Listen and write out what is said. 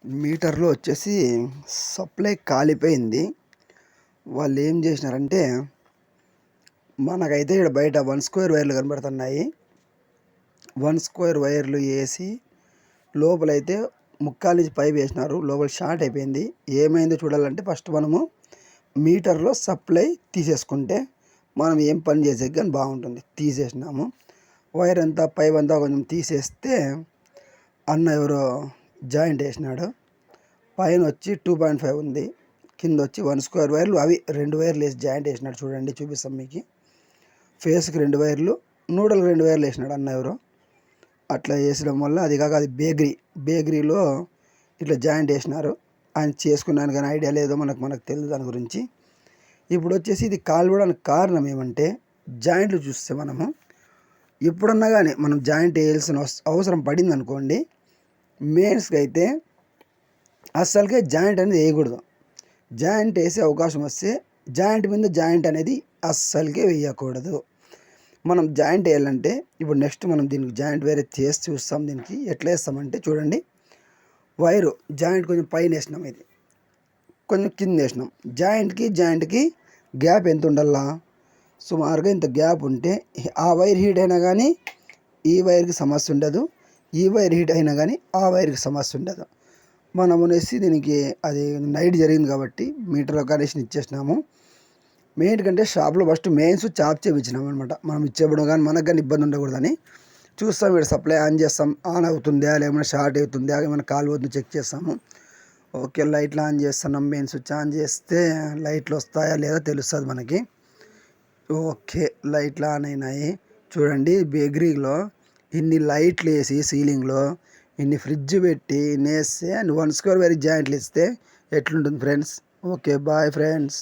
మీటర్లో వచ్చేసి సప్లై కాలిపోయింది. వాళ్ళు ఏం చేసినారంటే, మనకైతే ఇక్కడ బయట 1 స్క్వేర్ వైర్లు కనబడుతున్నాయి. 1 స్క్వేర్ వైర్లు వేసి లోపలైతే ముక్కాలు నుంచి పైప్ వేసినారు. లోపల షార్ట్ అయిపోయింది. ఏమైందో చూడాలంటే ఫస్ట్ మనము మీటర్లో సప్లై తీసేసుకుంటే మనం ఏం పని చేసేకి కానీ బాగుంటుంది. తీసేసినాము. వైర్ అంతా పైప్ అంతా కొంచెం తీసేస్తే అన్న ఎవరో జాయింట్ వేసినాడు. పైన వచ్చి 2.5 ఉంది, కింద వచ్చి 1 స్క్వేర్ వైర్లు, అవి 2 వైర్లు వేసి జాయింట్ వేసినాడు. చూడండి, చూపిస్తాం మీకు. ఫేస్కి 2 వైర్లు, నూడల్ 2 వైర్లు వేసినాడు అన్న ఎవరో. అట్లా వేసడం వల్ల అది కాక అది బేకరీలో ఇట్లా జాయింట్ వేసినారు. ఆయన చేసుకున్నాను కానీ ఐడియా లేదో మనకు తెలియదు దాని గురించి. ఇప్పుడు వచ్చేసి ఇది కాలిపోవడానికి కారణం ఏమంటే, జాయింట్లు చూస్తే మనము ఎప్పుడన్నా కానీ మనం జాయింట్ వేయాల్సిన అవసరం పడింది అనుకోండి, మెయిన్స్కి అయితే అస్సలకే జాయింట్ అనేది వేయకూడదు. జాయింట్ వేసే అవకాశం వస్తే జాయింట్ మీద జాయింట్ అనేది అస్సలకే వేయకూడదు. మనం జాయింట్ వేయాలంటే ఇప్పుడు నెక్స్ట్ మనం దీనికి జాయింట్ వేరే చేసి చూస్తాం. దీనికి ఎట్లా వేస్తామంటే చూడండి, వైరు జాయింట్ కొంచెం పైన వేసినాం, ఇది కొంచెం కింద వేసినాం. జాయింట్కి గ్యాప్ ఎంత ఉండాలా? సుమారుగా ఇంత గ్యాప్ ఉంటే ఆ వైర్ హీట్ అయినా కానీ ఈ వైర్కి సమస్య ఉండదు, ఈ వైర్ హీట్ అయినా కానీ ఆ వైర్కి సమస్య ఉండదు. మనం అనేసి దీనికి అది నైట్ జరిగింది కాబట్టి మీటర్లో కనెక్షన్ ఇచ్చేసినాము. మెయిన్ కంటే షాప్లో ఫస్ట్ మెయిన్స్ చాప్ చేయించినాం అనమాట. మనం ఇచ్చేప్పుడు కానీ మనకు కానీ ఇబ్బంది ఉండకూడదని చూస్తాం. ఇక్కడ సప్లై ఆన్ చేస్తాం, ఆన్ అవుతుందా లేకపోతే షార్ట్ అవుతుందా, ఏమైనా కాల్ అవుతుందో చెక్ చేస్తాము. ఓకే, లైట్లు ఆన్ చేస్తున్నాం. మెయిన్ స్విచ్ ఆన్ చేస్తే లైట్లు వస్తాయా లేదా తెలుస్తుంది మనకి. ఓకే, లైట్లు ఆన్ అయినాయి. చూడండి, బేకరీలో ఇన్ని లైట్లు వేసి సీలింగ్లో ఇన్ని ఫ్రిడ్జ్ పెట్టి ఇన్ని వేస్తే 1 స్క్వేర్ వైర్ జాయింట్లు ఇస్తే ఎట్లుంటుంది ఫ్రెండ్స్? Okay, bye friends.